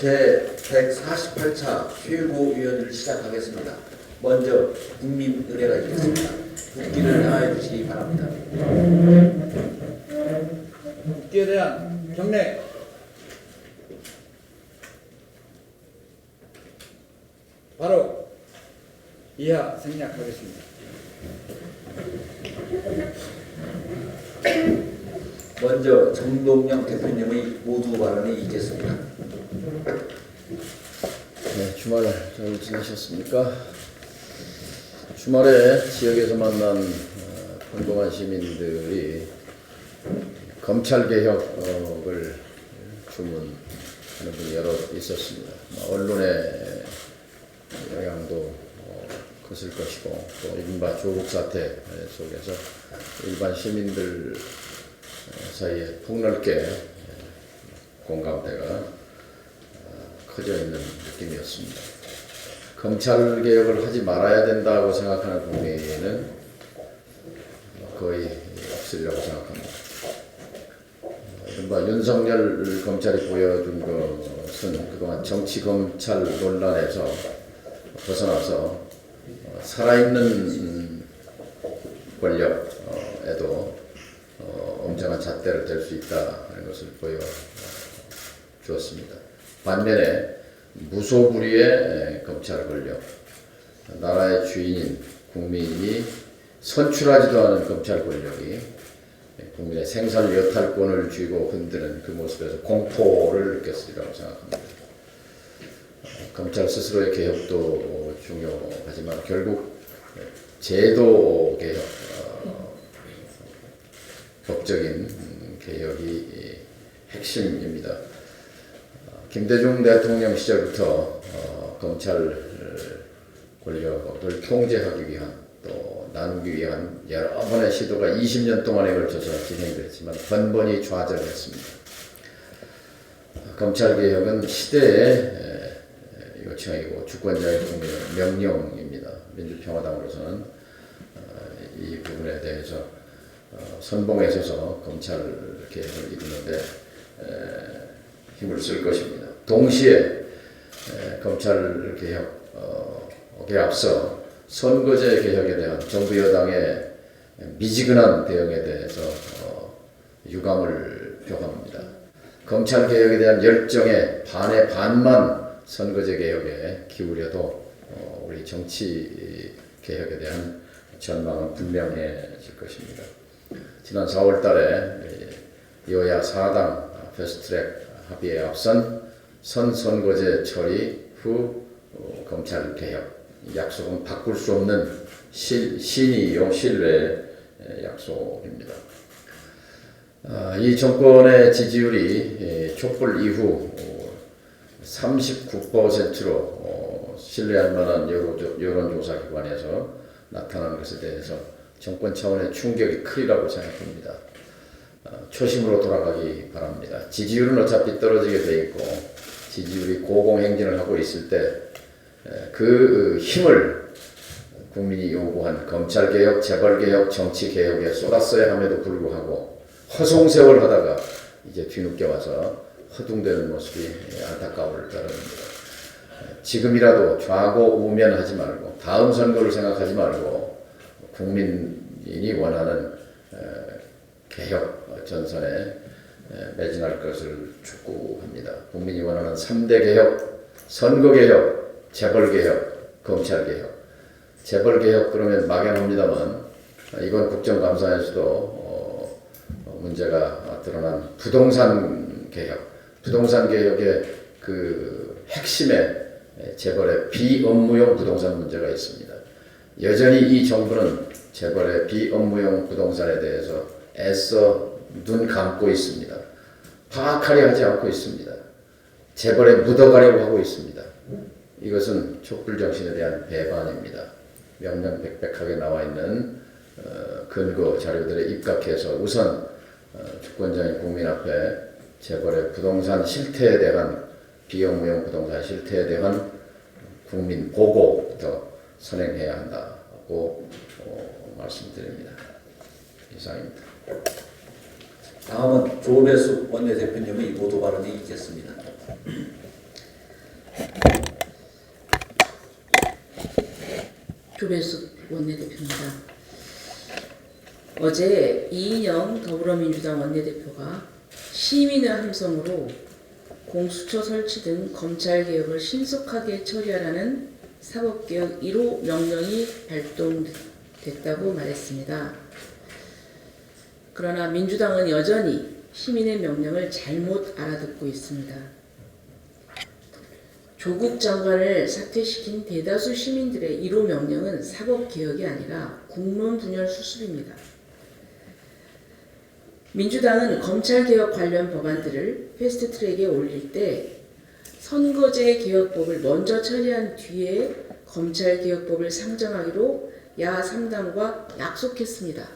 제148차 최고위원회를 시작하겠습니다. 먼저 국민의례가 있겠습니다. 국기를 하여 주시기 바랍니다. 국기에 대한 경례. 바로 이하 생략하겠습니다. 먼저 정동영 대표님의 모두 발언이 있겠습니다. 네, 주말 잘 지내셨습니까? 주말에 지역에서 만난 평범한 시민들이 검찰개혁을 주문하는 분이 여러 있었습니다. 언론의 영향도 컸을 것이고 또 이른바 조국 사태 속에서 일반 시민들 사이에 폭넓게 공감대가 커져 있는 느낌이었습니다. 검찰 개혁을 하지 말아야 된다고 생각하는 국민은 거의 없으리라고 생각합니다. 이른바 윤석열 검찰이 보여준 것은 그동안 정치 검찰 논란에서 벗어나서 살아있는 권력에도 엄정한 잣대를 댈 수 있다는 것을 보여주었습니다. 반면에 무소불위의 검찰 권력, 나라의 주인인 국민이 선출하지도 않은 검찰 권력이 국민의 생산 여탈권을 쥐고 흔드는 그 모습에서 공포를 느꼈으리라고 생각합니다. 검찰 스스로의 개혁도 중요하지만 결국 제도 개혁, 법적인 개혁이 핵심입니다. 김대중 대통령 시절부터 검찰 권력을 통제하기 위한 또 나누기 위한 여러 번의 시도가 20년 동안에 걸쳐서 진행됐지만 번번이 좌절했습니다. 검찰개혁은 시대의 요청이고 주권자의 국민의 명령입니다. 민주평화당으로서는 이 부분에 대해서 선봉에 서서 검찰개혁을 이루는데 힘을 쓸 것입니다. 동시에 검찰개혁에 앞서 선거제 개혁에 대한 정부 여당의 미지근한 대응에 대해서 유감을 표합니다. 검찰개혁에 대한 열정의 반의 반만 선거제 개혁에 기울여도 우리 정치개혁에 대한 전망은 분명해질 것입니다. 지난 4월 달에 여야 4당 패스트트랙 합의에 앞선 선거제 처리 후 검찰개혁 약속은 바꿀 수 없는 신의요 신뢰의 약속입니다. 이 정권의 지지율이 촛불 이후 39%로 신뢰할 만한 여론조사 기관에서 나타난 것에 대해서 정권 차원의 충격이 크리라고 생각합니다. 초심으로 돌아가기 바랍니다. 지지율은 어차피 떨어지게 돼 있고 지지율이 고공행진을 하고 있을 때 그 힘을 국민이 요구한 검찰개혁, 재벌개혁, 정치개혁에 쏟았어야 함에도 불구하고 허송세월 하다가 이제 뒤늦게 와서 허둥대는 모습이 안타까울 따름입니다. 지금이라도 좌고우면하지 말고 다음 선거를 생각하지 말고 국민이 원하는 개혁 전선에 매진할 것을 촉구합니다. 국민이 원하는 3대 개혁, 선거개혁, 재벌개혁, 검찰개혁. 재벌개혁 그러면 막연합니다만 이번 국정감사에서도 문제가 드러난 부동산 개혁, 부동산 개혁의 그 핵심에 재벌의 비업무용 부동산 문제가 있습니다. 여전히 이 정부는 재벌의 비업무용 부동산에 대해서 애써 눈 감고 있습니다. 파악하려 하지 않고 있습니다. 재벌에 묻어가려고 하고 있습니다. 이것은 촛불 정신에 대한 배반입니다. 명명백백하게 나와 있는 근거 자료들에 입각해서 우선 주권자인 국민 앞에 재벌의 부동산 실태에 대한 비업무용 부동산 실태에 대한 국민 보고부터 선행해야 한다고 말씀드립니다. 이상입니다. 다음은 조배수 원내대표님의 모두 발언이 있겠습니다. 조배숙 원내대표입니다. 어제 이인영 더불어민주당 원내대표가 시민의 함성으로 공수처 설치 등 검찰개혁을 신속하게 처리하라는 사법개혁 1호 명령이 발동됐다고 말했습니다. 그러나 민주당은 여전히 시민의 명령을 잘못 알아듣고 있습니다. 조국 장관을 사퇴시킨 대다수 시민들의 1호 명령은 사법개혁이 아니라 국론 분열 수습입니다. 민주당은 검찰개혁 관련 법안들을 패스트트랙에 올릴 때 선거제 개혁법을 먼저 처리한 뒤에 검찰개혁법을 상정하기로 야 3당과 약속했습니다.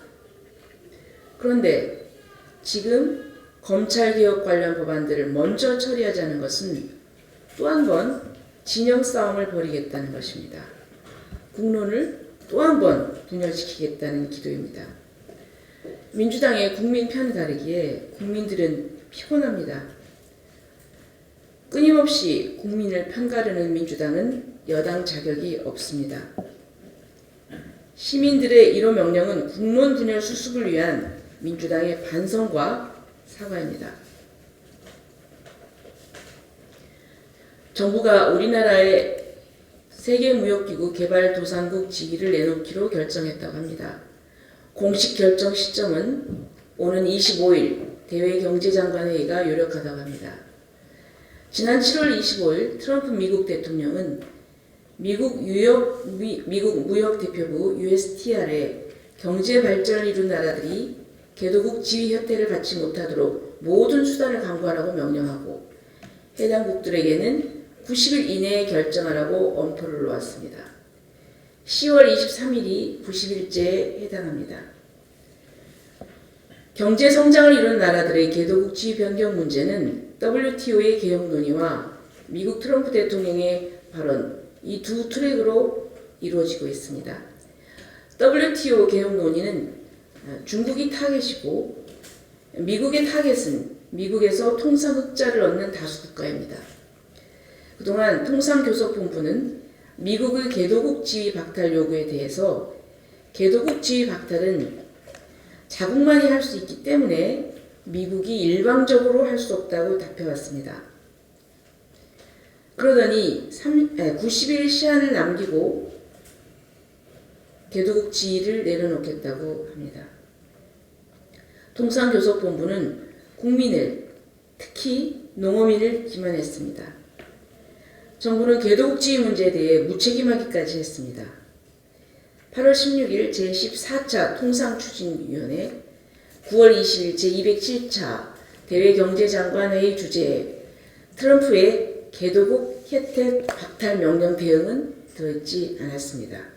그런데 지금 검찰개혁 관련 법안들을 먼저 처리하자는 것은 또 한 번 진영 싸움을 벌이겠다는 것입니다. 국론을 또 한 번 분열시키겠다는 기도입니다. 민주당의 국민 편 가르기에 국민들은 피곤합니다. 끊임없이 국민을 편가르는 민주당은 여당 자격이 없습니다. 시민들의 1호 명령은 국론 분열 수습을 위한 민주당의 반성과 사과입니다. 정부가 우리나라의 세계무역기구 개발도상국 직위를 내놓기로 결정했다고 합니다. 공식 결정 시점은 오는 25일 대외경제장관회의가 요력하다고 합니다. 지난 7월 25일 트럼프 미국 대통령은 미국 무역대표부 USTR에 경제 발전을 이룬 나라들이 개도국 지위 혜택을 받지 못하도록 모든 수단을 강구하라고 명령하고 해당 국들에게는 90일 이내에 결정하라고 엄포를 놓았습니다. 10월 23일이 90일째에 해당합니다. 경제 성장을 이룬 나라들의 개도국 지위 변경 문제는 WTO의 개혁 논의와 미국 트럼프 대통령의 발언, 이 두 트랙으로 이루어지고 있습니다. WTO 개혁 논의는 중국이 타겟이고 미국의 타겟은 미국에서 통상 흑자를 얻는 다수 국가입니다. 그동안 통상교섭본부는 미국의 개도국 지위 박탈 요구에 대해서 개도국 지위 박탈은 자국만이 할 수 있기 때문에 미국이 일방적으로 할 수 없다고 답해왔습니다. 그러더니 90일 시한을 남기고 개도국 지위를 내려놓겠다고 합니다. 통상교섭본부는 국민을, 특히 농어민을 기만했습니다. 정부는 개도국 지위 문제에 대해 무책임하기까지 했습니다. 8월 16일 제14차 통상추진위원회, 9월 20일 제207차 대외경제장관회의 주제에 트럼프의 개도국 혜택 박탈 명령 대응은 들어있지 않았습니다.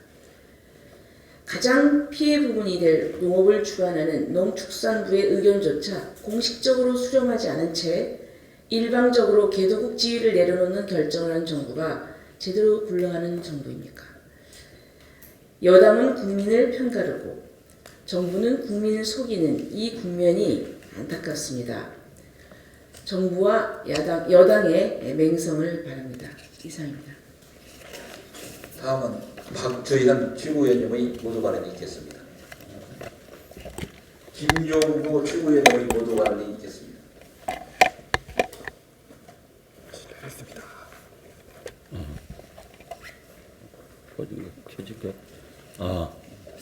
가장 피해 부분이 될 농업을 주관하는 농축산부의 의견조차 공식적으로 수렴하지 않은 채 일방적으로 개도국 지위를 내려놓는 결정을 한 정부가 제대로 굴러가는 정부입니까? 여당은 국민을 편가르고 정부는 국민을 속이는 이 국면이 안타깝습니다. 정부와 여당의 맹성을 바랍니다. 이상입니다. 다음은 박주희단 최고위원님의 모두 발언이 있겠습니다. 김종구 최고위원님의 모두 발언이 있겠습니다.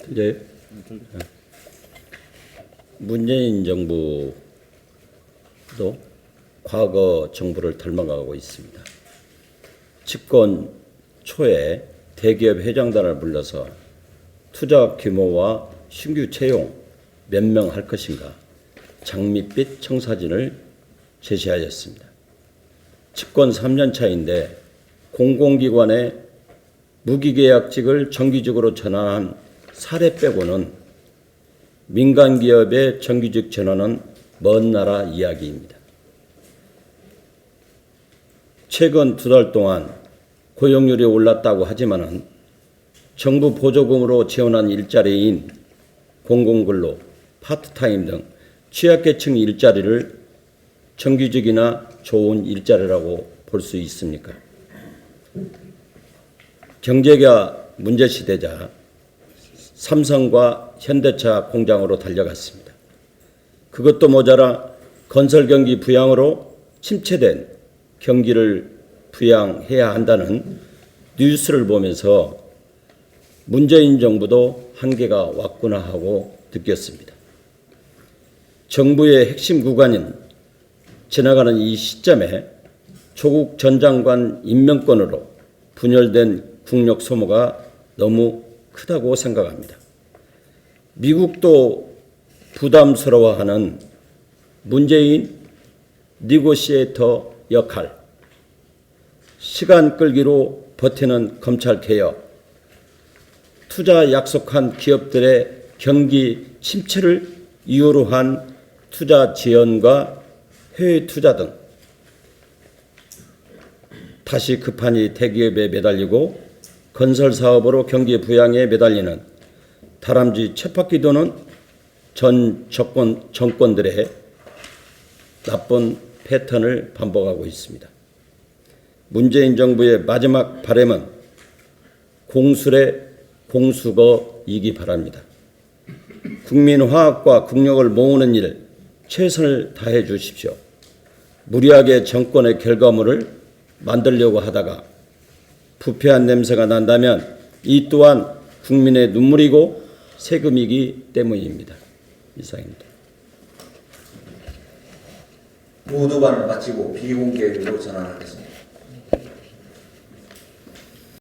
들려요? 문재인 정부도 과거 정부를 닮아가고 있습니다. 집권 초에 대기업 회장단을 불러서 투자 규모와 신규 채용 몇 명 할 것인가 장밋빛 청사진을 제시하였습니다. 집권 3년 차인데 공공기관의 무기계약직을 정규직으로 전환한 사례 빼고는 민간기업의 정규직 전환은 먼 나라 이야기입니다. 최근 2달 동안 고용률이 올랐다고 하지만은 정부 보조금으로 지원한 일자리인 공공근로, 파트타임 등 취약계층 일자리를 정규직이나 좋은 일자리라고 볼 수 있습니까? 경제가 문제시되자 삼성과 현대차 공장으로 달려갔습니다. 그것도 모자라 건설 경기 부양으로 침체된 경기를 부양해야 한다는 뉴스를 보면서 문재인 정부도 한계가 왔구나 하고 느꼈습니다. 정부의 핵심 구간인 지나가는 이 시점에 조국 전 장관 임명권으로 분열된 국력 소모가 너무 크다고 생각합니다. 미국도 부담스러워하는 문재인 니고시에이터 역할, 시간 끌기로 버티는 검찰개혁, 투자 약속한 기업들의 경기 침체를 이유로 한 투자 지연과 해외 투자 등 다시 급하니 대기업에 매달리고 건설 사업으로 경기 부양에 매달리는 다람쥐 쳇바퀴 도는 전 정권들의 나쁜 패턴을 반복하고 있습니다. 문재인 정부의 마지막 바람은 공술의 공수거이기 바랍니다. 국민 화합과 국력을 모으는 일 최선을 다해 주십시오. 무리하게 정권의 결과물을 만들려고 하다가 부패한 냄새가 난다면 이 또한 국민의 눈물이고 세금이기 때문입니다. 이상입니다. 모두 발언 마치고 비공개로 전환하겠습니다.